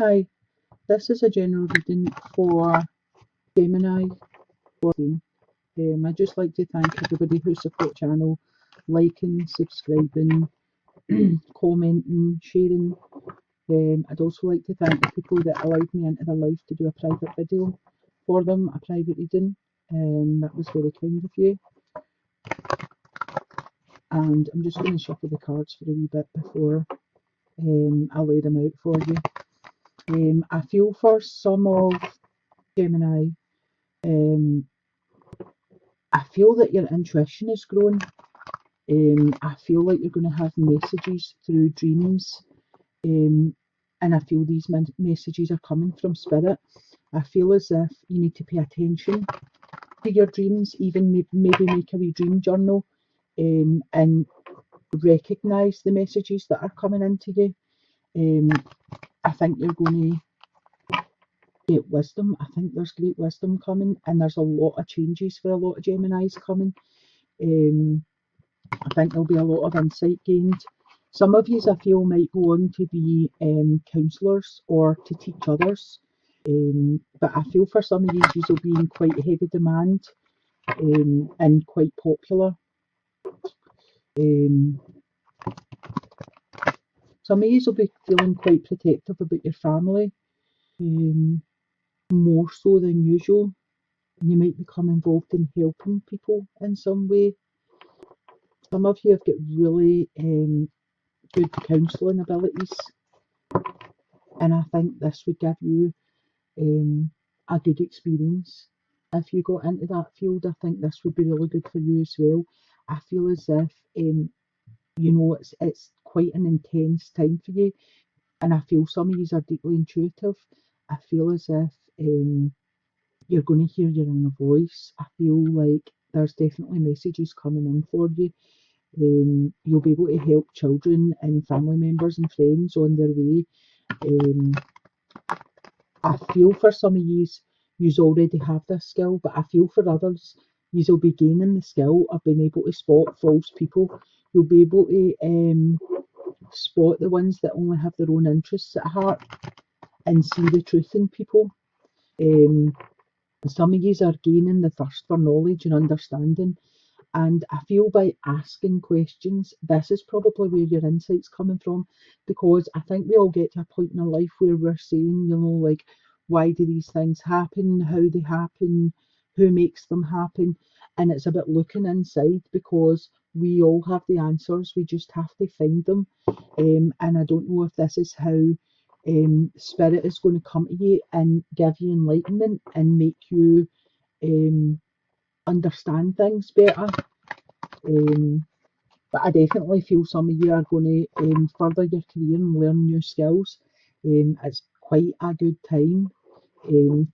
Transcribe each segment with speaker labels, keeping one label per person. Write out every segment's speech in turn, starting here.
Speaker 1: Hi, this is a general reading for Gemini. I'd just like to thank everybody who support the channel, liking, subscribing, commenting, sharing. I'd also like to thank the people that allowed me into their life to do a private video for them, a private reading. That was very kind of you. And I'm just going to shuffle the cards for a wee bit before I lay them out for you. I feel for some of Gemini, um, I feel that your intuition is growing. I feel like you're going to have messages through dreams, and I feel these messages are coming from spirit. I feel as if you need to pay attention to your dreams, even maybe make a wee dream journal, and recognise the messages that are coming into you. I think you're going to get wisdom. I think there's great wisdom coming, and there's a lot of changes for a lot of Geminis coming. I think there'll be a lot of insight gained. Some of you, I feel, might go on to be counsellors or to teach others. But I feel for some of you, you'll be in quite heavy demand, and quite popular. Some of you will be feeling quite protective about your family, more so than usual. You might become involved in helping people in some way. Some of you have got really good counselling abilities, and I think this would give you a good experience. If you got into that field, I think this would be really good for you as well. I feel as if it's quite an intense time for you, and I feel some of you are deeply intuitive. I feel as if you're going to hear your inner voice. I feel like there's definitely messages coming in for you. You'll be able to help children and family members and friends on their way. I feel for some of yous already have this skill, but I feel for others, yous will be gaining the skill of being able to spot false people. You'll be able to spot the ones that only have their own interests at heart and see the truth in people. Some of yous are gaining the thirst for knowledge and understanding. And I feel by asking questions, this is probably where your insight's coming from, because I think we all get to a point in our life where we're saying, like, why do these things happen, how they happen, who makes them happen? And it's about looking inside, because we all have the answers, we just have to find them. And I don't know if this is how Spirit is going to come to you and give you enlightenment and make you understand things better. But I definitely feel some of you are going to further your career and learn new skills. It's quite a good time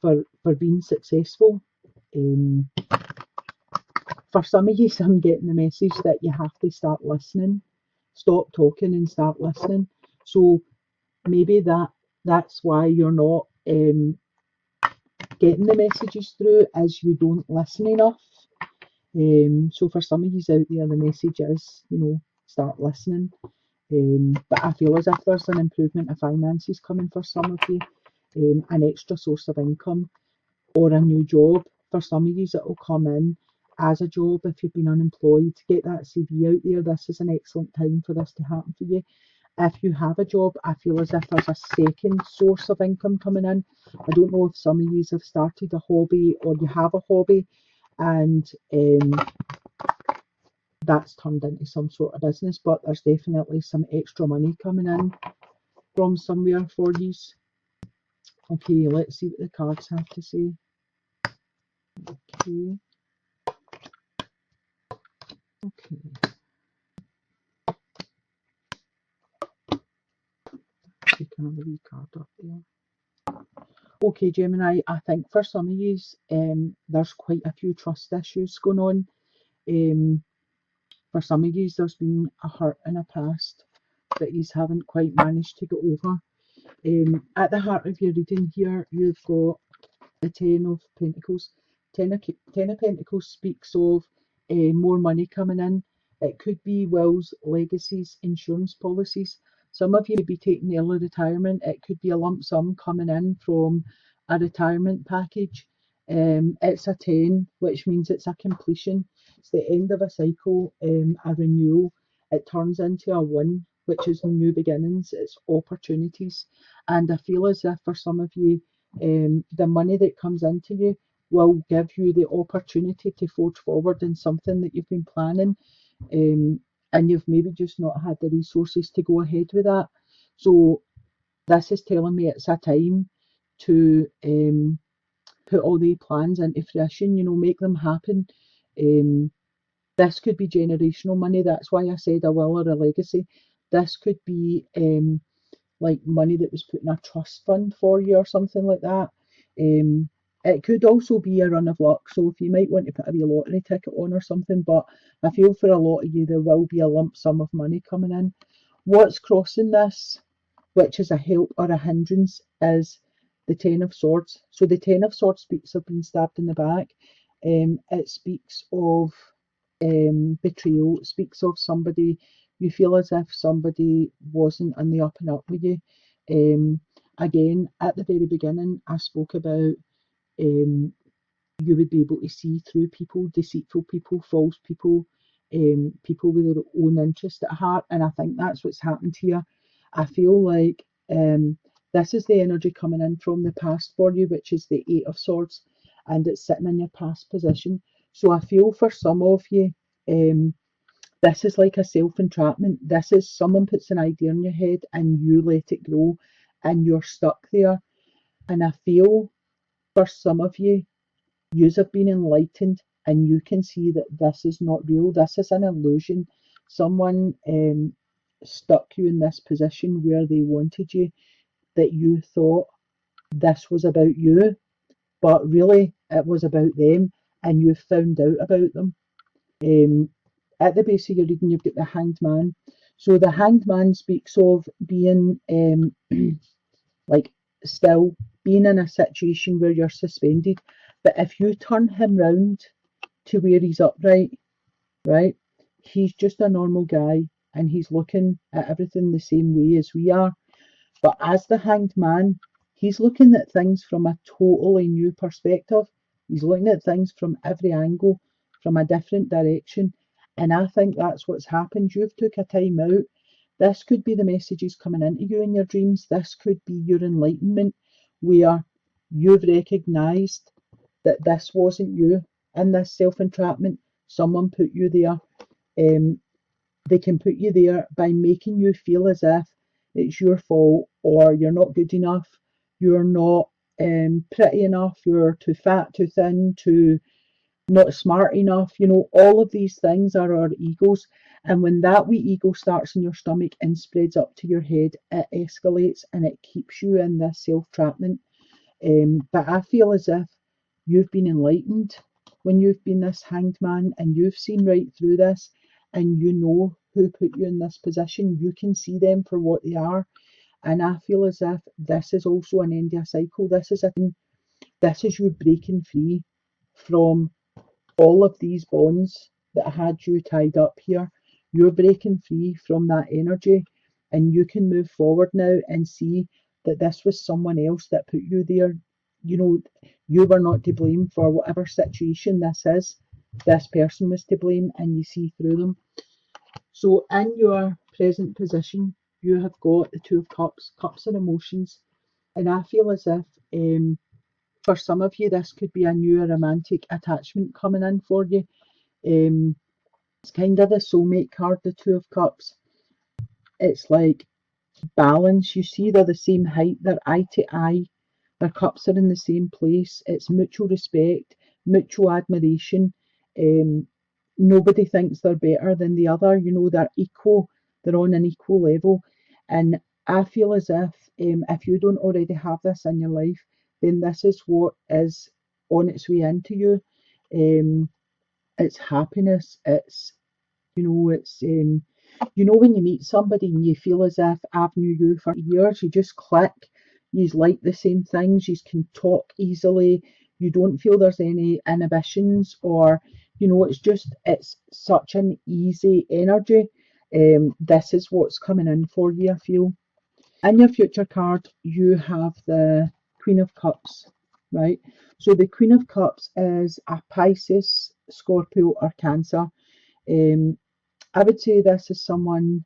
Speaker 1: for being successful. For some of you, I'm getting the message that you have to start listening. Stop talking and start listening. So maybe that's why you're not getting the messages through, as you don't listen enough. So for some of you out there, the message is, start listening. But I feel as if there's an improvement of finances coming for some of you, an extra source of income, or a new job. For some of you, it will come in as a job. If you've been unemployed, get that CV out there. This is an excellent time for this to happen for you. If you have a job, I feel as if there's a second source of income coming in. I don't know if some of you have started a hobby, or you have a hobby, and that's turned into some sort of business, but there's definitely some extra money coming in from somewhere for you. Okay, let's see what the cards have to say. Okay. Take another wee card up there. Okay, Gemini, I think for some of you, there's quite a few trust issues going on. For some of you, there's been a hurt in the past that you haven't quite managed to get over. At the heart of your reading here, you've got the Ten of Pentacles. Ten of Pentacles speaks of more money coming in. It could be wills, legacies, insurance policies. Some of you may be taking early retirement. It could be a lump sum coming in from a retirement package. It's a 10, which means it's a completion. It's the end of a cycle, a renewal. It turns into a 1, which is new beginnings. It's opportunities. And I feel as if for some of you, the money that comes into you will give you the opportunity to forge forward in something that you've been planning, and you've maybe just not had the resources to go ahead with that. So this is telling me it's a time to put all the plans into fruition, make them happen. This could be generational money. That's why I said a will or a legacy. This could be like money that was put in a trust fund for you or something like that. It could also be a run of luck, so if you might want to put a wee lottery ticket on or something, but I feel for a lot of you there will be a lump sum of money coming in. What's crossing this, which is a help or a hindrance, is the Ten of Swords. So the Ten of Swords speaks of being stabbed in the back. It speaks of betrayal. It speaks of somebody, you feel as if somebody wasn't on the up and up with you. Again, at the very beginning, I spoke about you would be able to see through people, deceitful people, false people, people with their own interest at heart. And I think that's what's happened here. I feel like this is the energy coming in from the past for you, which is the Eight of Swords, and it's sitting in your past position. So I feel for some of you, this is like a self-entrapment. This is someone puts an idea in your head and you let it grow and you're stuck there. And I feel for some of you, yous have been enlightened and you can see that this is not real. This is an illusion. Someone stuck you in this position where they wanted you, that you thought this was about you, but really it was about them and you found out about them. At the base of your reading, you've got the Hanged Man. So the Hanged Man speaks of being like still being in a situation where you're suspended. But if you turn him round to where he's upright, right, he's just a normal guy and he's looking at everything the same way as we are. But as the Hanged Man, he's looking at things from a totally new perspective. He's looking at things from every angle, from a different direction. And I think that's what's happened. You've took a time out. This could be the messages coming into you in your dreams. This could be your enlightenment, where you've recognised that this wasn't you in this self-entrapment. Someone put you there. They can put you there by making you feel as if it's your fault, or you're not good enough, you're not pretty enough, you're too fat, too thin, too not smart enough. All of these things are our egos. And when that wee ego starts in your stomach and spreads up to your head, it escalates and it keeps you in this self-trapment. But I feel as if you've been enlightened when you've been this Hanged Man and you've seen right through this and you know who put you in this position. You can see them for what they are. And I feel as if this is also an end of a cycle. This is you breaking free from all of these bonds that had you tied up here. You're breaking free from that energy and you can move forward now and see that this was someone else that put you there. You were not to blame for whatever situation this is. This person was to blame and you see through them. So in your present position, you have got the Two of Cups, cups and emotions. And I feel as if for some of you, this could be a new romantic attachment coming in for you. It's kind of the soulmate card, the Two of Cups. It's like balance. You see, they're the same height, they're eye to eye, their cups are in the same place. It's mutual respect, mutual admiration. Nobody thinks they're better than the other. They're equal, they're on an equal level. And I feel as if you don't already have this in your life, then this is what is on its way into you. It's happiness. It's when you meet somebody and you feel as if I've knew you for years, you just click. You like the same things. You can talk easily. You don't feel there's any inhibitions, or it's such an easy energy. This is what's coming in for you, I feel. In your future card, you have the Queen of Cups, right? So the Queen of Cups is a Pisces, Scorpio, or Cancer. Um, I would say this is someone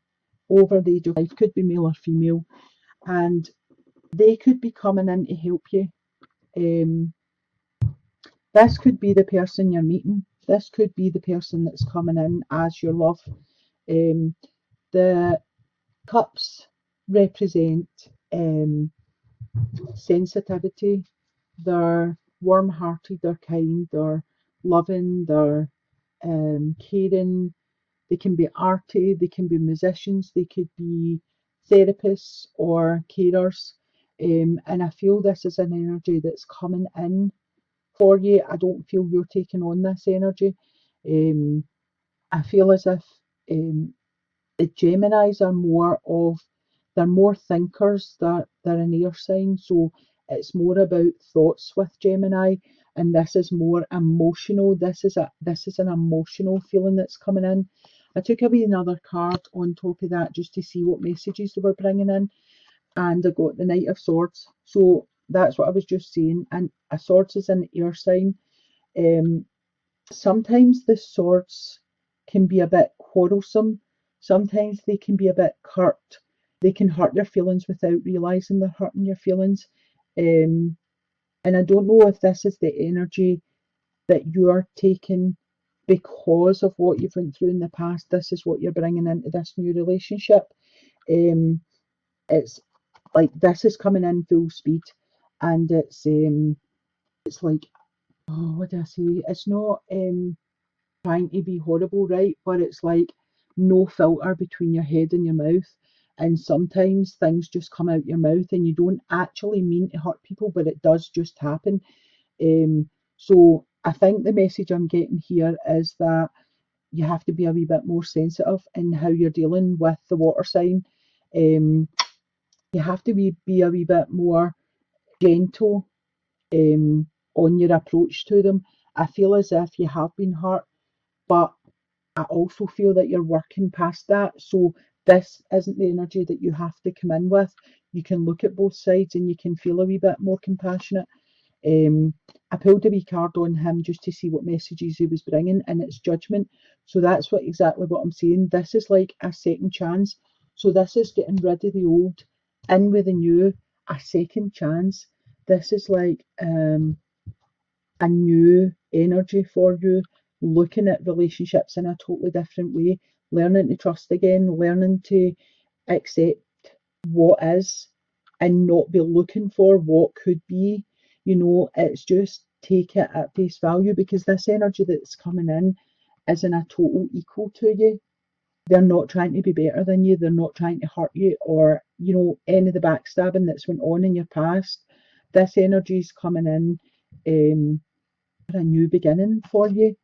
Speaker 1: over the age of life, could be male or female, and they could be coming in to help you. Um, this could be the person you're meeting. This could be the person that's coming in as your love. Um, the cups represent sensitivity. They're warm-hearted, they're kind, they're loving, they're caring. They can be arty, they can be musicians, they could be therapists or carers. And I feel this is an energy that's coming in for you. I don't feel you're taking on this energy. Um, I feel as if um, the Geminis are they're more thinkers, they're an air sign, so it's more about thoughts with Gemini, and this is more emotional. This is an emotional feeling that's coming in. I took away another card on top of that just to see what messages they were bringing in, and I got the Knight of Swords. So that's what I was just saying. And a swords is an air sign. Um, Sometimes the swords can be a bit quarrelsome. Sometimes they can be a bit curt. They can hurt your feelings without realizing they're hurting your feelings. Um, and I don't know if this is the energy that you're taking because of what you've went through in the past. This is what you're bringing into this new relationship. Um, it's like this is coming in full speed, and it's like, oh, what do I say? It's not trying to be horrible, right? But it's like no filter between your head and your mouth. And sometimes things just come out your mouth and you don't actually mean to hurt people, but it does just happen. So I think the message I'm getting here is that you have to be a wee bit more sensitive in how you're dealing with the water sign. Um, you have to be a wee bit more gentle on your approach to them. I feel as if you have been hurt, but I also feel that you're working past that. So this isn't the energy that you have to come in with. You can look at both sides and you can feel a wee bit more compassionate. I pulled a wee card on him just to see what messages he was bringing, and it's judgment. So that's exactly what I'm saying. This is like a second chance. So this is getting rid of the old, in with the new, a second chance. This is like a new energy for you, looking at relationships in a totally different way, learning to trust again, learning to accept what is and not be looking for what could be. It's just take it at face value, because this energy that's coming in isn't a total equal to you. They're not trying to be better than you, they're not trying to hurt you, or any of the backstabbing that's went on in your past. This energy is coming in a new beginning for you.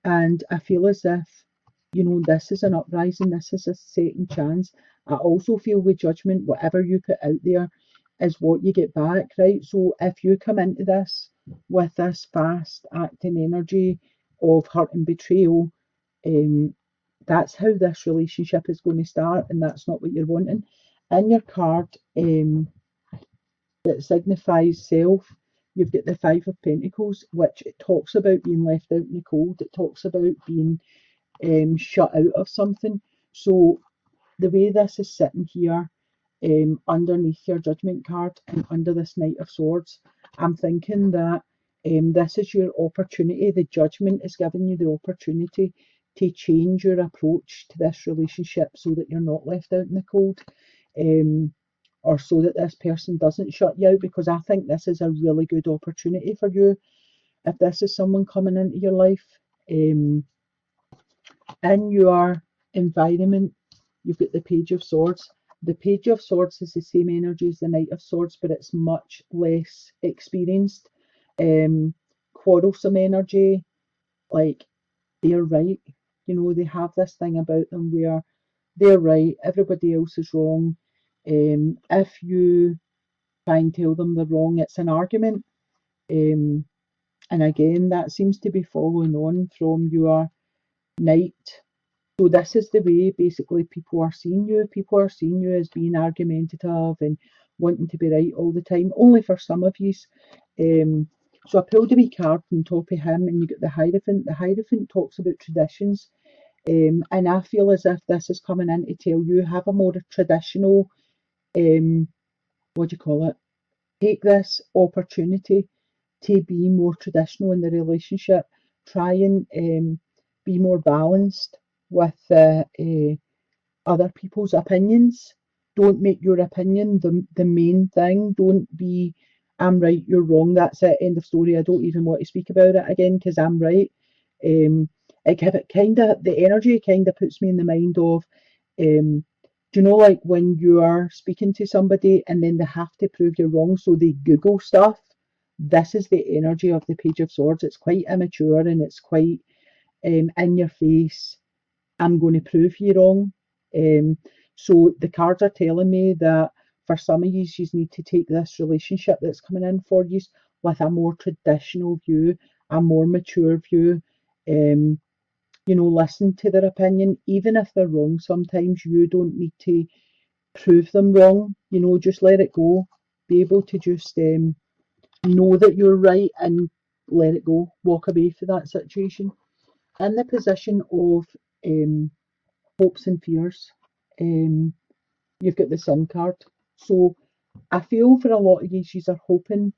Speaker 1: And I feel as if, this is an uprising, this is a second chance. I also feel with judgment, whatever you put out there is what you get back, right? So if you come into this with this fast acting energy of hurt and betrayal, um, that's how this relationship is going to start, and that's not what you're wanting. In your card, that signifies self. You've got the Five of Pentacles, which it talks about being left out in the cold. It talks about being shut out of something. So the way this is sitting here, underneath your Judgment card and under this Knight of Swords, I'm thinking that this is your opportunity. The Judgment is giving you the opportunity to change your approach to this relationship so that you're not left out in the cold. Or so that this person doesn't shut you out, because I think this is a really good opportunity for you if this is someone coming into your life. In your environment, you've got the Page of Swords. The Page of Swords is the same energy as the Knight of Swords, but it's much less experienced. Quarrelsome energy, like they're right. They have this thing about them where they're right, everybody else is wrong. If you try and tell them they're wrong, it's an argument. Um, and again, that seems to be following on from your Knight So this is the way basically people are seeing you. People are seeing you as being argumentative and wanting to be right all the time, only for some of you. Um, so I pulled a wee card on top of him, and you get the Hierophant. The Hierophant talks about traditions, and I feel as if this is coming in to tell you have a more traditional, what do you call it? Take this opportunity to be more traditional in the relationship. Try and be more balanced with other people's opinions. Don't make your opinion the main thing. Don't be, I'm right, you're wrong, that's it, end of story. I don't even want to speak about it again because I'm right. Um, it kind of, the energy kind of puts me in the mind of, do you know, like when you are speaking to somebody and then they have to prove you're wrong, so they Google stuff. This is the energy of the Page of Swords. It's quite immature and it's quite in your face. I'm going to prove you wrong. Um, so the cards are telling me that for some of you, you need to take this relationship that's coming in for you with a more traditional view, a more mature view. Um, listen to their opinion, even if they're wrong. Sometimes you don't need to prove them wrong. Just let it go. Be able to just know that you're right and let it go. Walk away from that situation. In the position of um, hopes and fears. Um, you've got the Sun card. So I feel for a lot of you are hoping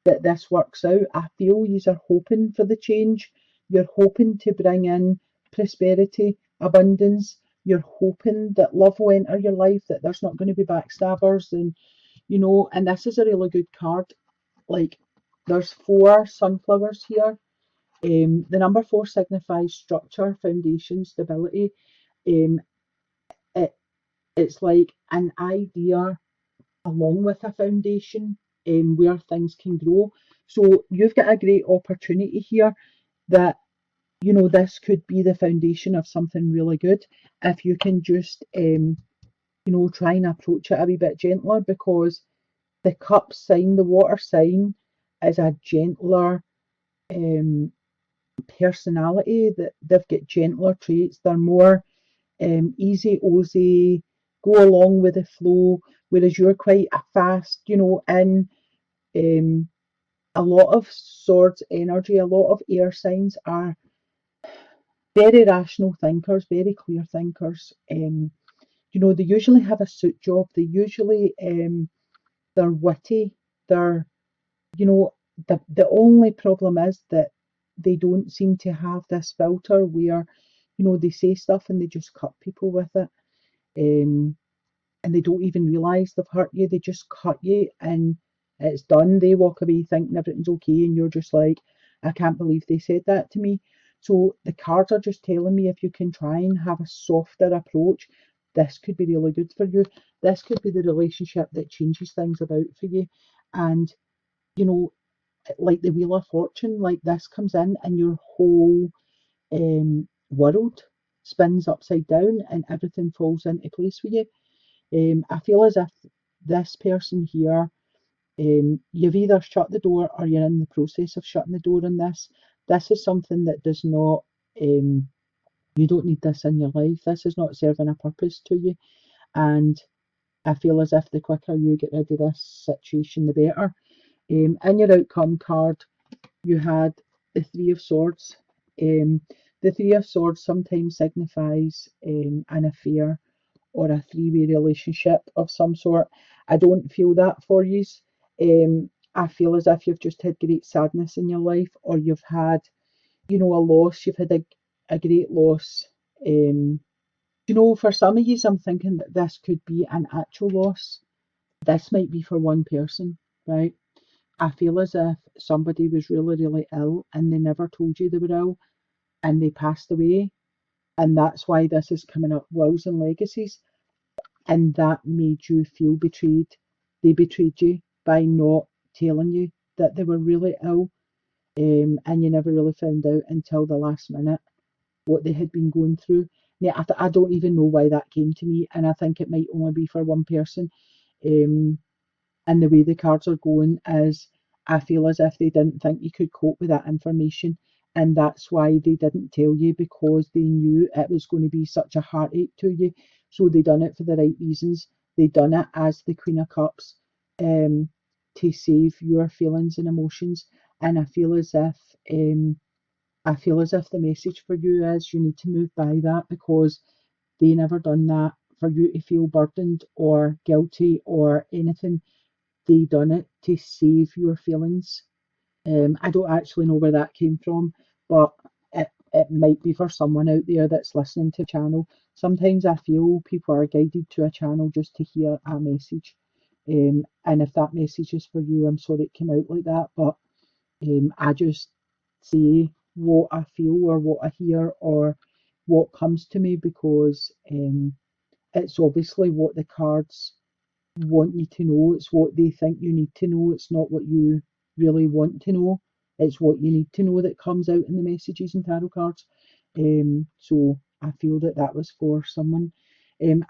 Speaker 1: that this works out. I feel you are hoping for the change. You're hoping to bring in prosperity, abundance. You're hoping that love will enter your life, that there's not going to be backstabbers, and this is a really good card. Like, there's 4 sunflowers here. The number 4 signifies structure, foundation, stability. Um, it It's like an idea along with a foundation where things can grow. So you've got a great opportunity here that, this could be the foundation of something really good if you can just, try and approach it a wee bit gentler, because the cup sign, the water sign, is a gentler um, personality. That they've got gentler traits. They're more easy ozy, go along with the flow, whereas you're quite a fast, in um, a lot of swords energy, a lot of air signs are very rational thinkers, very clear thinkers. They usually have a suit job, they usually they're witty, they're you know the only problem is that they don't seem to have this filter where they say stuff and they just cut people with it. um, and they don't even realise they've hurt you. They just cut you and it's done. They walk away thinking everything's okay, and you're just like, I can't believe they said that to me. So the cards are just telling me if you can try and have a softer approach, this could be really good for you. This could be the relationship that changes things about for you. And, you know, like the Wheel of Fortune, like this comes in and your whole world spins upside down and everything falls into place for you. I feel as if this person here, you've either shut the door or you're in the process of shutting the door on this. This is something that does not, you don't need this in your life. This is not serving a purpose to you. And I feel as if the quicker you get rid of this situation, the better. In your outcome card, you had the Three of Swords. The Three of Swords sometimes signifies an affair or a three-way relationship of some sort. I don't feel that for you. I feel as if you've just had great sadness in your life, or you've had, a loss. You've had a great loss. For some of you, I'm thinking that this could be an actual loss. This might be for one person, right? I feel as if somebody was really, really ill and they never told you they were ill and they passed away. And that's why this is coming up, wills and legacies. And that made you feel betrayed. They betrayed you by not telling you that they were really ill, and you never really found out until the last minute what they had been going through. Yeah, I don't even know why that came to me, and I think it might only be for one person. Um, and the way the cards are going is, I feel as if they didn't think you could cope with that information, and that's why they didn't tell you, because they knew it was going to be such a heartache to you. So they done it for the right reasons. They done it as the Queen of Cups, um, to save your feelings and emotions. And I feel as if the message for you is you need to move by that, because they never done that for you to feel burdened or guilty or anything. They done it to save your feelings. I don't actually know where that came from, but it might be for someone out there that's listening to the channel. Sometimes I feel people are guided to a channel just to hear a message. And if that message is for you, I'm sorry it came out like that, but I just say what I feel or what I hear or what comes to me, because it's obviously what the cards want you to know. It's what they think you need to know. It's not what you really want to know. It's what you need to know that comes out in the messages and tarot cards. So I feel that that was for someone.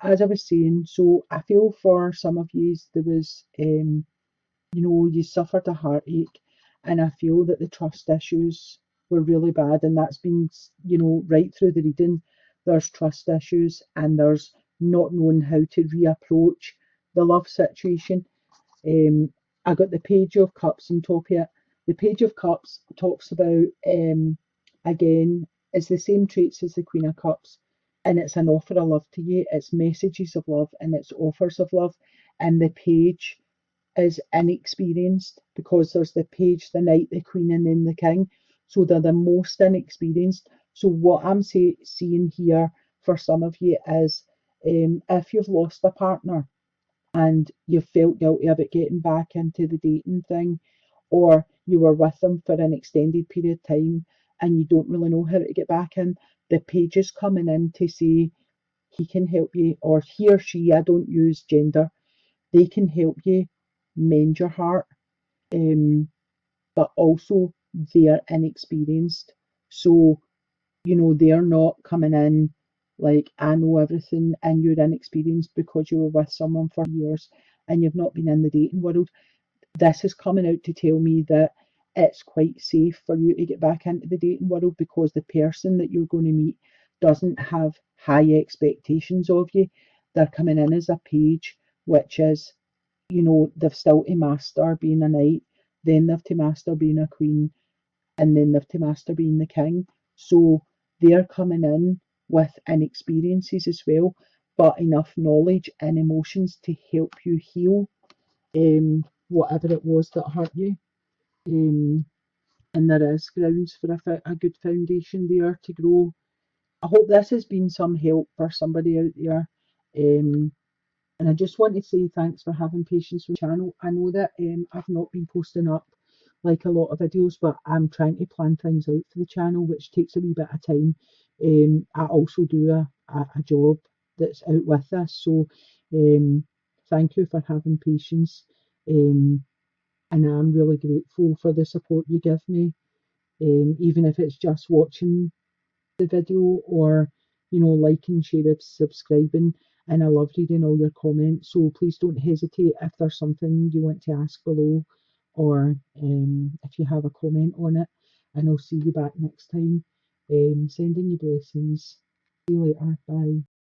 Speaker 1: As I was saying, so I feel for some of you there was, you suffered a heartache, and I feel that the trust issues were really bad, and that's been, right through the reading. There's trust issues, and there's not knowing how to reapproach the love situation. I got the Page of Cups on top here. The Page of Cups talks about, again, it's the same traits as the Queen of Cups, and it's an offer of love to you. It's messages of love and it's offers of love. And the Page is inexperienced, because there's the Page, the Knight, the Queen, and then the King. So they're the most inexperienced. So what I'm seeing here for some of you is, if you've lost a partner and you felt guilty about getting back into the dating thing, or you were with them for an extended period of time and you don't really know how to get back in, the Page is coming in to say he can help you, or he or she, I don't use gender, they can help you mend your heart. But also they're inexperienced. So, they're not coming in like, I know everything, and you're inexperienced because you were with someone for years and you've not been in the dating world. This is coming out to tell me that it's quite safe for you to get back into the dating world, because the person that you're going to meet doesn't have high expectations of you. They're coming in as a Page, which is, they've still to master being a knight, then they've to master being a queen, and then they've to master being the king. So they're coming in with inexperiences as well, but enough knowledge and emotions to help you heal, whatever it was that hurt you. Um, and there is grounds for a good foundation there to grow. I hope this has been some help for somebody out there. Um, and I just want to say thanks for having patience with the channel. I know that I've not been posting up like a lot of videos, but I'm trying to plan things out for the channel, which takes a wee bit of time. I also do a job that's out with this, so thank you for having patience. Um, and I'm really grateful for the support you give me, even if it's just watching the video, or liking, sharing, subscribing. And I love reading all your comments, so please don't hesitate if there's something you want to ask below, or if you have a comment on it. And I'll see you back next time. Sending you blessings. See you later. Bye.